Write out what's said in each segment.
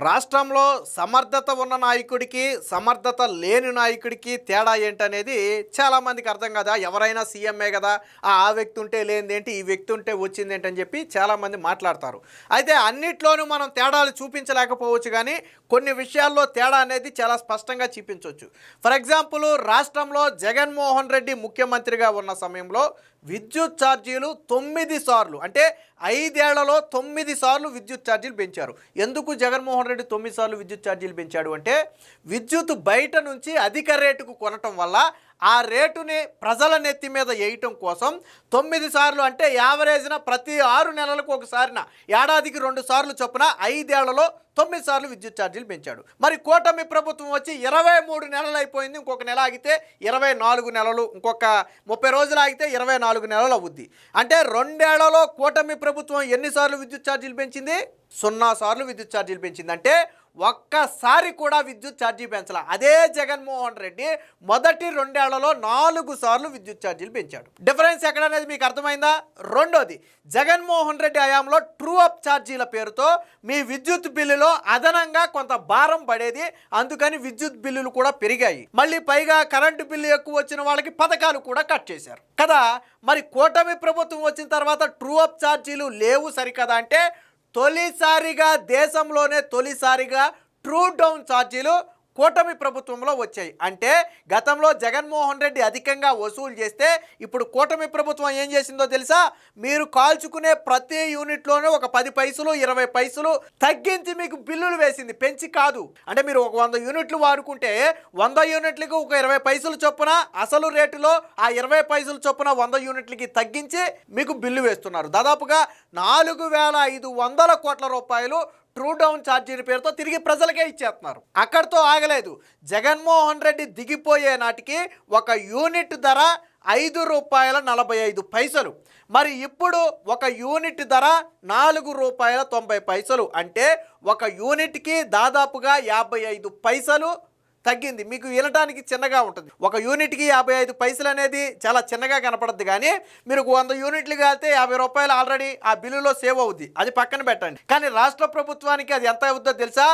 రాష్ట్రంలో సమర్థత ఉన్న నాయకుడికి, సమర్థత లేని నాయకుడికి తేడా ఏంటనేది చాలామందికి అర్థం కదా. ఎవరైనా సీఎంఏ కదా, ఆ వ్యక్తి ఉంటే లేనిదేంటి, ఈ వ్యక్తి ఉంటే వచ్చిందేంటి అని చెప్పి చాలామంది మాట్లాడతారు. అయితే అన్నిట్లోనూ మనం తేడాలు చూపించలేకపోవచ్చు, కానీ కొన్ని విషయాల్లో తేడా అనేది చాలా స్పష్టంగా చూపించవచ్చు. ఫర్ ఎగ్జాంపుల్, రాష్ట్రంలో జగన్మోహన్ రెడ్డి ముఖ్యమంత్రిగా ఉన్న సమయంలో విద్యుత్ ఛార్జీలు 9 సార్లు, అంటే 5 ఏళ్లలో 9 సార్లు విద్యుత్ ఛార్జీలు పెంచారు. ఎందుకు జగన్మోహన్ రెడ్డి 9 సార్లు విద్యుత్ ఛార్జీలు పెంచాడు అంటే, విద్యుత్ బయట నుంచి అధిక రేటుకు కొనటం వల్ల ఆ రేటుని ప్రజల నెత్తి మీద వేయటం కోసం 9 సార్లు, అంటే యావరేజ్న ప్రతి 6 నెలలకు ఒకసారిన, ఏడాదికి 2 సార్లు చొప్పున 5 ఏళ్లలో 9 సార్లు విద్యుత్ ఛార్జీలు పెంచాడు. మరి కూటమి ప్రభుత్వం వచ్చి 23 నెలలు అయిపోయింది, ఇంకొక నెల ఆగితే 24 నెలలు, ఇంకొక 30 రోజులు ఆగితే 24 నెలలు అవుద్ది. అంటే 2 ఏళ్లలో కూటమి ప్రభుత్వం ఎన్నిసార్లు విద్యుత్ ఛార్జీలు పెంచింది? 0 సార్లు విద్యుత్ ఛార్జీలు పెంచింది. అంటే ఒక్కసారి కూడా విద్యుత్ ఛార్జీ పెంచాల. అదే జగన్మోహన్ రెడ్డి మొదటి 2 ఏళ్లలో 4 సార్లు విద్యుత్ ఛార్జీలు పెంచాడు. డిఫరెన్స్ ఎక్కడనేది మీకు అర్థమైందా? రెండోది, జగన్మోహన్ రెడ్డి హయాంలో ట్రూ అప్ ఛార్జీల పేరుతో మీ విద్యుత్ బిల్లులో అదనంగా కొంత భారం పడేది, అందుకని విద్యుత్ బిల్లులు కూడా పెరిగాయి. మళ్ళీ పైగా కరెంటు బిల్లు ఎక్కువ వచ్చిన వాళ్ళకి పథకాలు కూడా కట్ చేశారు కదా. మరి కూటమి ప్రభుత్వం వచ్చిన తర్వాత ట్రూ అప్ ఛార్జీలు లేవు సరికదా అంటే, తొలిసారిగా దేశంలోనే తొలిసారిగా ట్రూ డౌన్ ఛార్జీలు కూటమి ప్రభుత్వంలో వచ్చాయి. అంటే గతంలో జగన్మోహన్ రెడ్డి అధికంగా వసూలు చేస్తే, ఇప్పుడు కూటమి ప్రభుత్వం ఏం చేసిందో తెలుసా? మీరు కాల్చుకునే ప్రతి యూనిట్లోనే ఒక 10 పైసలు 20 పైసలు తగ్గించి మీకు బిల్లులు వేసింది, పెంచి కాదు. అంటే మీరు ఒక 100 యూనిట్లు వాడుకుంటే 100 యూనిట్లకు ఒక 20 పైసలు చొప్పున అసలు రేటులో ఆ 20 పైసలు చొప్పున 100 యూనిట్లకి తగ్గించి మీకు బిల్లు వేస్తున్నారు. దాదాపుగా 4,500 కోట్ల రూపాయలు ట్రూ డౌన్ ఛార్జీల పేరుతో తిరిగి ప్రజలకే ఇచ్చేస్తున్నారు. అక్కడితో ఆగలేదు. జగన్మోహన్ రెడ్డి దిగిపోయే నాటికి ఒక యూనిట్ ధర ₹5.45. మరి ఇప్పుడు ఒక యూనిట్ ధర ₹4.90. అంటే ఒక యూనిట్కి దాదాపుగా 55 పైసలు తగ్గింది. మీకు వినడానికి చిన్నగా ఉంటుంది. ఒక యూనిట్కి 55 పైసలు అనేది చాలా చిన్నగా కనపడుద్ది, కానీ మీరు 100 యూనిట్లు కాలితే ₹50 ఆల్రెడీ ఆ బిల్లులో సేవ్ అవుద్ది, అది పక్కన పెట్టండి. కానీ రాష్ట్ర ప్రభుత్వానికి అది ఎంత అవుద్దో తెలుసా?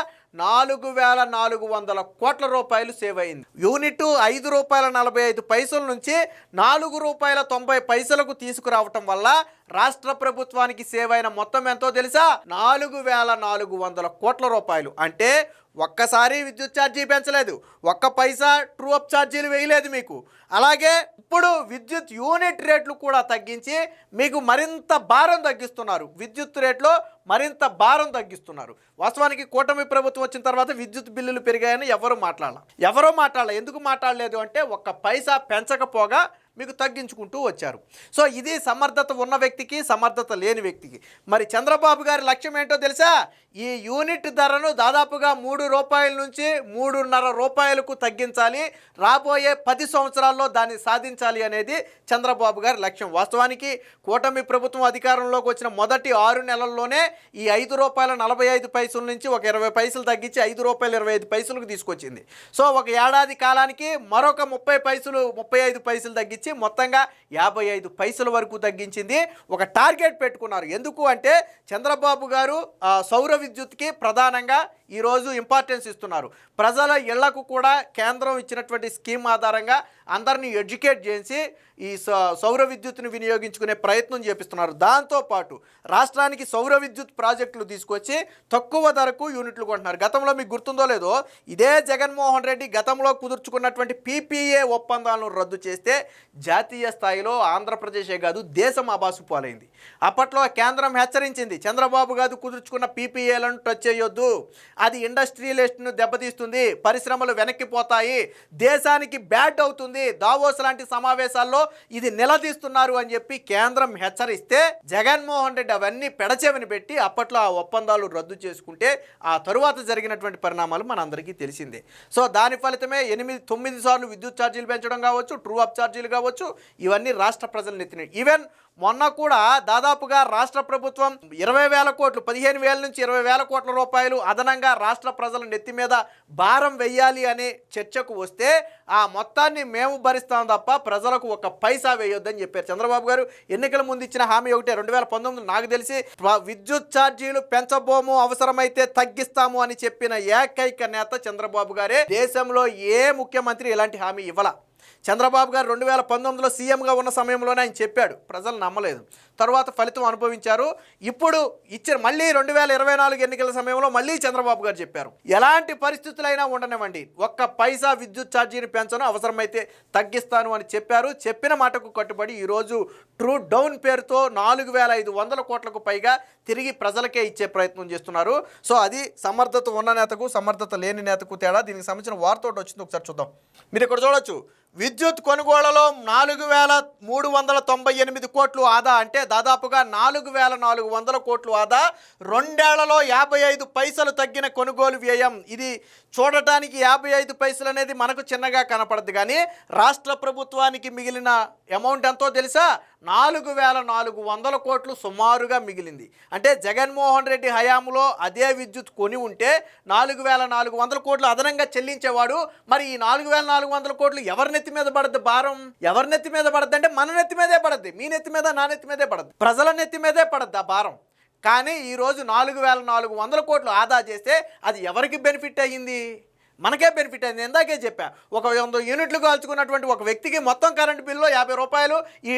4,400 కోట్ల రూపాయలు సేవ్ అయింది. యూనిట్ ₹5.45 నుంచి ₹4.90 తీసుకురావటం వల్ల రాష్ట్ర ప్రభుత్వానికి సేవ్ అయిన మొత్తం ఎంతో తెలుసా? 4,400 కోట్ల రూపాయలు. అంటే ఒక్కసారి విద్యుత్ ఛార్జీ పెంచలేదు, ఒక్క పైసా ట్రూ అప్ ఛార్జీలు వేయలేదు మీకు. అలాగే ఇప్పుడు విద్యుత్ యూనిట్ రేట్లు కూడా తగ్గించి మీకు మరింత భారం తగ్గిస్తున్నారు. విద్యుత్ రేట్లో మరింత భారం తగ్గిస్తున్నారు. వాస్తవానికి కూటమి ప్రభుత్వం వచ్చిన తర్వాత విద్యుత్ బిల్లులు పెరిగాయని ఎవరూ మాట్లాడాలి. ఎందుకు మాట్లాడలేదు అంటే, ఒక్క పైసా పెంచకపోగా మీకు తగ్గించుకుంటూ వచ్చారు. సో ఇది సమర్థత ఉన్న వ్యక్తికి, సమర్థత లేని వ్యక్తికి. మరి చంద్రబాబు గారి లక్ష్యం ఏంటో తెలుసా? ఈ యూనిట్ ధరను దాదాపుగా ₹3 నుంచి ₹3.50 తగ్గించాలి, రాబోయే 10 సంవత్సరాల్లో దాన్ని సాధించాలి అనేది చంద్రబాబు గారి లక్ష్యం. వాస్తవానికి కూటమి ప్రభుత్వం అధికారంలోకి వచ్చిన మొదటి 6 నెలల్లోనే ఈ ₹5.45 నుంచి ఒక 20 పైసలు తగ్గించి ₹5.25 తీసుకొచ్చింది. సో ఒక ఏడాది కాలానికి మరొక 35 పైసలు తగ్గించి మొత్తంగా 55 పైసల వరకు తగ్గించింది. ఒక టార్గెట్ పెట్టుకున్నారు. ఎందుకు అంటే, చంద్రబాబు గారు సౌర విద్యుత్కి ప్రధానంగా ఈరోజు ఇంపార్టెన్స్ ఇస్తున్నారు. ప్రజల ఇళ్లకు కూడా కేంద్రం ఇచ్చినటువంటి స్కీమ్ ఆధారంగా అందరినీ ఎడ్యుకేట్ చేసి ఈ సౌర విద్యుత్తును వినియోగించుకునే ప్రయత్నం చేపిస్తున్నారు. దాంతోపాటు రాష్ట్రానికి సౌర విద్యుత్ ప్రాజెక్టులు తీసుకొచ్చి తక్కువ ధరకు యూనిట్లు కొంటున్నారు. గతంలో మీకు గుర్తుందో లేదో, ఇదే జగన్మోహన్ రెడ్డి గతంలో కుదుర్చుకున్నటువంటి PPA ఒప్పందాలను రద్దు చేస్తే జాతీయ స్థాయిలో ఆంధ్రప్రదేశే కాదు, దేశం ఆబాసు పాలైంది. అప్పట్లో కేంద్రం హెచ్చరించింది, చంద్రబాబు గారు కుదుర్చుకున్న PPAలను టచ్ చేయొద్దు, అది ఇండస్ట్రియలిస్ట్ను దెబ్బతీస్తుంది, పరిశ్రమలు వెనక్కిపోతాయి, దేశానికి బ్యాడ్ అవుతుంది, దావోస్ లాంటి సమావేశాల్లో ఇది నిలదీస్తున్నారు అని చెప్పి కేంద్రం హెచ్చరిస్తే జగన్మోహన్ రెడ్డి అవన్నీ పెడచెవిని పెట్టి అప్పట్లో ఆ ఒప్పందాలు రద్దు చేసుకుంటే ఆ తరువాత జరిగినటువంటి పరిణామాలు మనందరికీ తెలిసిందే. సో దాని ఫలితమే 8-9 సార్లు విద్యుత్ ఛార్జీలు పెంచడం కావచ్చు, ట్రూ అప్ ఛార్జీలు కావచ్చు, ఇవన్నీ రాష్ట్ర ప్రజలు నెత్తినాయి. ఈవెన్ మొన్న కూడా దాదాపుగా రాష్ట్ర ప్రభుత్వం 20,000 కోట్లు, 15,000 నుంచి 20,000 కోట్ల రూపాయలు అదనంగా రాష్ట్ర ప్రజల నెత్తి మీద భారం వెయ్యాలి అనే చర్చకు వస్తే, ఆ మొత్తాన్ని మేము భరిస్తాం తప్ప ప్రజలకు ఒక పైసా వేయొద్దని చెప్పారు. చంద్రబాబు గారు ఎన్నికల ముందు ఇచ్చిన హామీ ఒకటే, 2019 నాకు తెలిసి విద్యుత్ ఛార్జీలు పెంచబోము, అవసరమైతే తగ్గిస్తాము అని చెప్పిన ఏకైక నేత చంద్రబాబు గారే. దేశంలో ఏ ముఖ్యమంత్రి ఇలాంటి హామీ ఇవ్వాల. చంద్రబాబు గారు 2019లో సీఎంగా ఉన్న సమయంలోనే ఆయన చెప్పాడు, ప్రజలు నమ్మలేదు, తర్వాత ఫలితం అనుభవించారు. ఇప్పుడు ఇచ్చిన మళ్ళీ 2024 ఎన్నికల సమయంలో మళ్ళీ చంద్రబాబు గారు చెప్పారు, ఎలాంటి పరిస్థితులైనా ఉండనివ్వండి, ఒక్క పైసా విద్యుత్ ఛార్జీని పెంచను, అవసరమైతే తగ్గిస్తాను అని చెప్పారు. చెప్పిన మాటకు కట్టుబడి ఈరోజు ట్రూ డౌన్ పేరుతో 4,500 కోట్లకు పైగా తిరిగి ప్రజలకే ఇచ్చే ప్రయత్నం చేస్తున్నారు. సో అది సమర్థత ఉన్న నేతకు సమర్థత లేని నేతకు తేడా. దీనికి సంబంధించిన వార్త ఒకటి వచ్చింది, ఒకసారి చూద్దాం. మీరు ఇక్కడ చూడొచ్చు, విద్యుత్ కొనుగోళ్లలో 4,398 కోట్లు ఆదా, అంటే దాదాపుగా 4,400 కోట్లు ఆదా. 2 ఏళ్లలో 55 పైసలు తగ్గిన కొనుగోలు వ్యయం. ఇది చూడటానికి 55 పైసలు అనేది మనకు చిన్నగా కనపడదు, కానీ రాష్ట్ర ప్రభుత్వానికి మిగిలిన అమౌంట్ ఎంతో తెలుసా? 4,400 కోట్లు సుమారుగా మిగిలింది. అంటే జగన్మోహన్ రెడ్డి హయాంలో అదే విద్యుత్ కొని ఉంటే 4,400 కోట్లు అదనంగా చెల్లించేవాడు. మరి ఈ 4,400 కోట్లు ఎవరి నెత్తి మీద పడద్దు భారం? ఎవరి నెత్తి మీద పడద్దు అంటే మన నెత్తి మీదే పడద్ది, మీ నెత్తి మీద, నా నెత్తి మీదే పడద్దు, ప్రజల నెత్తి మీదే పడద్దు ఆ భారం. కానీ ఈరోజు 4,400 కోట్లు ఆదా చేస్తే అది ఎవరికి బెనిఫిట్ అయ్యింది? మనకే బెనిఫిట్ అయింది. ఇందాకే చెప్పా, ఒక 100 యూనిట్లు కాల్చుకున్నటువంటి ఒక వ్యక్తికి మొత్తం కరెంటు బిల్లు 50 రూపాయలు, ఈ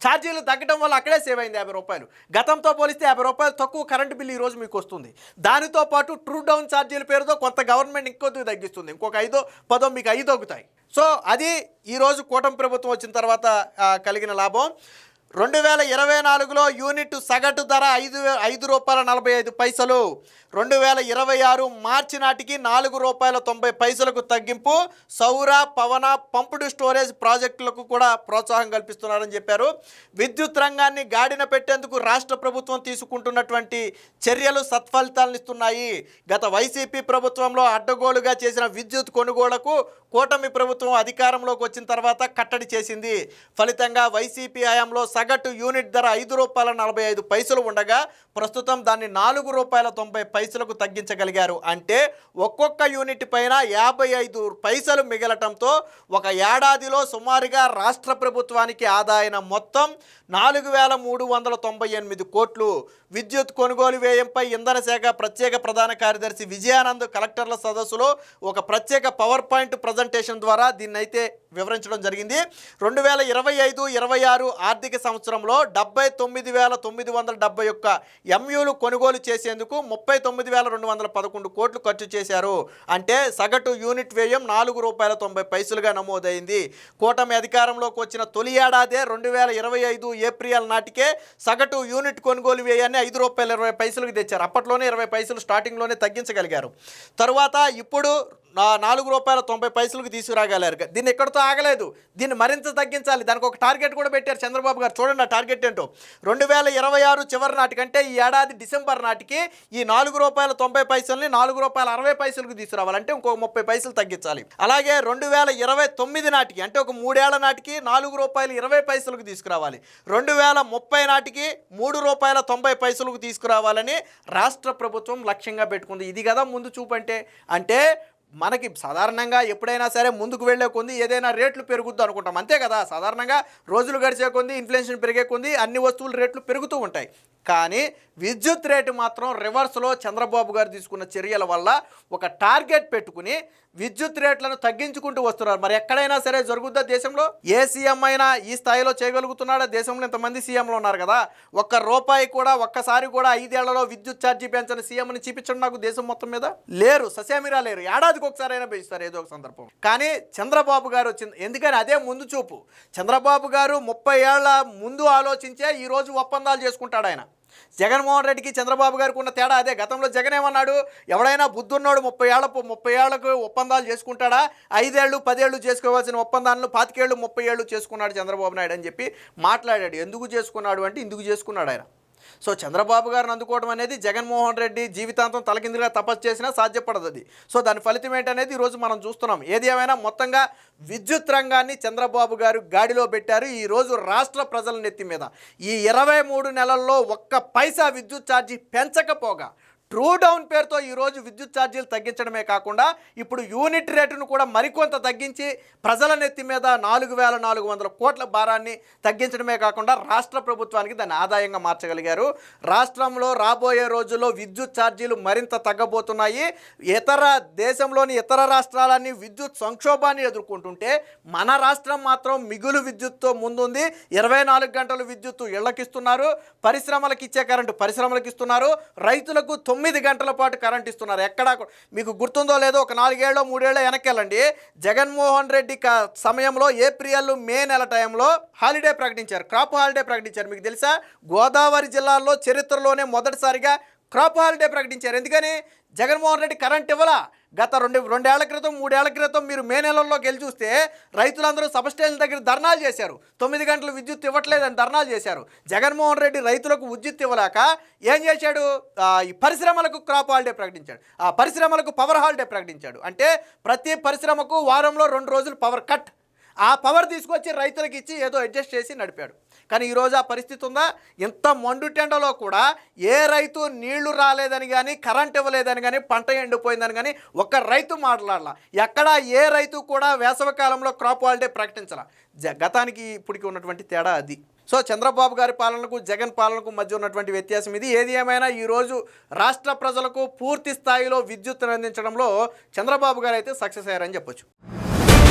ఛార్జీలు తగ్గడం వల్ల అక్కడే సేవ్ అయింది 50 రూపాయలు. గతంతో పోలిస్తే 50 రూపాయలు తక్కువ కరెంటు బిల్లు ఈరోజు మీకు వస్తుంది. దానితో పాటు ట్రూ డౌన్ ఛార్జీల పేరుతో కొంత గవర్నమెంట్ ఇంకొద్దిగా తగ్గిస్తుంది, ఇంకొక 5-10 మీకు 5 తగ్గుతాయి. సో అది ఈరోజు కూటమి ప్రభుత్వం వచ్చిన తర్వాత కలిగిన లాభం. 2024లో యూనిట్ సగటు ధర 5 రూపాయల 45 పైసలు. 2026 మార్చి నాటికి 4 రూపాయల 90 పైసలకు తగ్గింపు. సౌర, పవన, పంపుడు స్టోరేజ్ ప్రాజెక్టులకు కూడా ప్రోత్సాహం కల్పిస్తున్నారని చెప్పారు. విద్యుత్ రంగాన్ని గాడిన పెట్టేందుకు రాష్ట్ర ప్రభుత్వం తీసుకుంటున్నటువంటి చర్యలు సత్ఫలితాలను ఇస్తున్నాయి. గత వైసీపీ ప్రభుత్వంలో అడ్డగోలుగా చేసిన విద్యుత్ కొనుగోళ్లకు కూటమి ప్రభుత్వం అధికారంలోకి వచ్చిన తర్వాత కట్టడి చేసింది. ఫలితంగా వైసీపీ హయాంలో సగటు యూనిట్ ధర 5 రూపాయల 45 పైసలు ఉండగా ప్రస్తుతం దాన్ని 4 రూపాయల 90 పైసలకు తగ్గించగలిగారు. అంటే ఒక్కొక్క యూనిట్ పైన 55 పైసలు మిగలటంతో ఒక ఏడాదిలో సుమారుగా రాష్ట్ర ప్రభుత్వానికి ఆదాయం మొత్తం 4,398 కోట్లు. విద్యుత్ కొనుగోలు వ్యయంపై ఇంధన శాఖ ప్రత్యేక ప్రధాన కార్యదర్శి విజయానంద్ కలెక్టర్ల సదస్సులో ఒక ప్రత్యేక పవర్ పాయింట్ ప్రజెంటేషన్ ద్వారా దీన్నైతే వివరించడం జరిగింది. 2025-26 ఆర్థిక సంవత్సరంలో 79,971 ఎంయూలు కొనుగోలు చేసేందుకు 39,211 కోట్లు ఖర్చు చేశారు. అంటే సగటు యూనిట్ వ్యయం 4 రూపాయల 90 పైసలుగా నమోదైంది. కూటమి అధికారంలోకి వచ్చిన తొలి ఏడాదే 2025 ఏప్రిల్ నాటికే సగటు యూనిట్ కొనుగోలు వ్యయాన్ని 5 రూపాయల 20 పైసలకు తెచ్చారు. అప్పట్లోనే 20 పైసలు స్టార్టింగ్లోనే తగ్గించగలిగారు. తర్వాత ఇప్పుడు 4 రూపాయల 90 పైసలకు తీసుకురాగలరు. దీన్ని ఎక్కడితో ఆగలేదు, దీన్ని మరింత తగ్గించాలి. దానికి ఒక టార్గెట్ కూడా పెట్టారు చంద్రబాబు గారు. చూడండి ఆ టార్గెట్ ఏంటో. 2026 చివరి నాటికంటే ఈ ఏడాది డిసెంబర్ నాటికి ఈ 4 రూపాయల 90 పైసల్ని 4 రూపాయల 60 పైసలకు తీసుకురావాలంటే ఇంకొక 30 పైసలు తగ్గించాలి. అలాగే 2029 నాటికి, అంటే ఒక 3 ఏళ్ల నాటికి 4 రూపాయల 20 పైసలకు తీసుకురావాలి. 2030 నాటికి 3 రూపాయల 90 పైసలకు తీసుకురావాలని రాష్ట్ర ప్రభుత్వం లక్ష్యంగా పెట్టుకుంది. ఇది కదా ముందు చూపు అంటే మనకి సాధారణంగా ఎప్పుడైనా సరే ముందుకు వెళ్ళే కొంది ఏదైనా రేట్లు పెరుగుద్దు అనుకుంటాం, అంతే కదా. సాధారణంగా రోజులు గడిచే కొంది, ఇన్ఫ్లేషన్ పెరిగే కొంది అన్ని వస్తువుల రేట్లు పెరుగుతూ ఉంటాయి. కానీ విద్యుత్ రేటు మాత్రం రివర్స్లో చంద్రబాబు గారు తీసుకున్న చర్యల వల్ల ఒక టార్గెట్ పెట్టుకుని విద్యుత్ రేట్లను తగ్గించుకుంటూ వస్తున్నారు. మరి ఎక్కడైనా సరే జరుగుద్దా దేశంలో? ఏ సీఎం అయినా ఈ స్థాయిలో చేయగలుగుతున్నాడా? దేశంలో ఇంతమంది సీఎంలు ఉన్నారు కదా, ఒక్కసారి కూడా 5 ఏళ్లలో విద్యుత్ ఛార్జీ పెంచని సీఎంని చూపించండి నాకు దేశం మొత్తం మీద. లేరు, ససేమిరా లేరు. ఏడాదికి ఒకసారైనా పెంచుతారు ఏదో ఒక సందర్భం. కానీ చంద్రబాబు గారు వచ్చింది ఎందుకని? అదే ముందు చూపు. చంద్రబాబు గారు 30 ఏళ్ల ముందు ఆలోచించే ఈరోజు ఒప్పందాలు చేసుకుంటాడు ఆయన. జగన్మోహన్ రెడ్డికి చంద్రబాబు గారికి ఉన్న తేడా అదే. గతంలో జగన్ ఏమన్నాడు, ఎవడైనా బుద్ధున్నోడు 30 ఏళ్లకు ఒప్పందాలు చేసుకుంటాడా? 5 ఏళ్ళు 10 ఏళ్ళు చేసుకోవాల్సిన ఒప్పందాలను 25 ఏళ్ళు 30 ఏళ్ళు చేసుకున్నాడు చంద్రబాబు నాయుడు అని చెప్పి మాట్లాడాడు. ఎందుకు చేసుకున్నాడు అంటే ఇందుకు చేసుకున్నాడు ఆయన. సో చంద్రబాబు గారిని అందుకోవడం అనేది జగన్మోహన్ రెడ్డి జీవితాంతం తలకిందులుగా తపస్సు చేసినా సాధ్యపడదు అది. సో దాని ఫలితం ఏంటనేది ఈరోజు మనం చూస్తున్నాం. ఏది ఏమైనా మొత్తంగా విద్యుత్ రంగాన్ని చంద్రబాబు గారు గాడిలో పెట్టారు. ఈరోజు రాష్ట్ర ప్రజల నెత్తి మీద ఈ 23 నెలల్లో ఒక్క పైసా విద్యుత్ ఛార్జీ పెంచకపోగా ట్రూ డౌన్ పేరుతో ఈరోజు విద్యుత్ ఛార్జీలు తగ్గించడమే కాకుండా ఇప్పుడు యూనిట్ రేటును కూడా మరికొంత తగ్గించి ప్రజల నెత్తి మీద 4,400 కోట్ల భారాన్ని తగ్గించడమే కాకుండా రాష్ట్ర ప్రభుత్వానికి దాన్ని ఆదాయంగా మార్చగలిగారు. రాష్ట్రంలో రాబోయే రోజుల్లో విద్యుత్ ఛార్జీలు మరింత తగ్గబోతున్నాయి. దేశంలోని ఇతర రాష్ట్రాలన్నీ విద్యుత్ సంక్షోభాన్ని ఎదుర్కొంటుంటే మన రాష్ట్రం మాత్రం మిగులు విద్యుత్తో ముందుంది. 24 గంటలు విద్యుత్తు ఇళ్లకిస్తున్నారు, పరిశ్రమలకు ఇచ్చే కరెంటు పరిశ్రమలకు ఇస్తున్నారు, రైతులకు 9 గంటల పాటు కరెంట్ ఇస్తున్నారు. ఎక్కడా మీకు గుర్తుందో లేదో ఒక 4 ఏళ్ళో 3 ఏళ్ళో వెనక్కి జగన్మోహన్ రెడ్డి సమయంలో ఏప్రిల్ మే నెల టైంలో హాలిడే ప్రకటించారు, క్రాప్ హాలిడే ప్రకటించారు. మీకు తెలుసా, గోదావరి జిల్లాలో చరిత్రలోనే మొదటిసారిగా క్రాప్ హాలిడే ప్రకటించారు. ఎందుకని? జగన్మోహన్ రెడ్డి కరెంట్ ఇవ్వలా. గత 2 ఏళ్ల క్రితం 3 ఏళ్ల క్రితం మీరు మే నెలల్లోకి వెళ్ళి చూస్తే రైతులందరూ సబ్స్టేషన్ దగ్గర ధర్నాలు చేశారు. 9 గంటలు విద్యుత్ ఇవ్వట్లేదని ధర్నాలు చేశారు. జగన్మోహన్ రెడ్డి రైతులకు విద్యుత్ ఇవ్వలేక ఏం చేశాడు? ఈ పరిశ్రమలకు క్రాప్ హాలిడే ప్రకటించాడు, ఆ పరిశ్రమలకు పవర్ హాలిడే ప్రకటించాడు. అంటే ప్రతి పరిశ్రమకు వారంలో 2 రోజులు పవర్ కట్. ఆ పవర్ తీసుకొచ్చి రైతులకు ఇచ్చి ఏదో అడ్జస్ట్ చేసి నడిపాడు. కానీ ఈరోజు ఆ పరిస్థితి ఉందా? ఇంత మండుటెండలో కూడా ఏ రైతు నీళ్లు రాలేదని కానీ కరెంట్ ఇవ్వలేదని కానీ పంట ఎండిపోయిందని కానీ ఒక్క రైతు మాట్లాడాల. ఎక్కడా ఏ రైతు కూడా వేసవికాలంలో క్రాప్ హాలిడే ప్రకటించాల. గతానికి ఇప్పటికి ఉన్నటువంటి తేడా అది. సో చంద్రబాబు గారి పాలనకు జగన్ పాలనకు మధ్య ఉన్నటువంటి వ్యత్యాసం ఇది. ఏది ఏమైనా ఈరోజు రాష్ట్ర ప్రజలకు పూర్తి స్థాయిలో విద్యుత్తును అందించడంలో చంద్రబాబు గారు అయితే సక్సెస్ అయ్యారని చెప్పొచ్చు.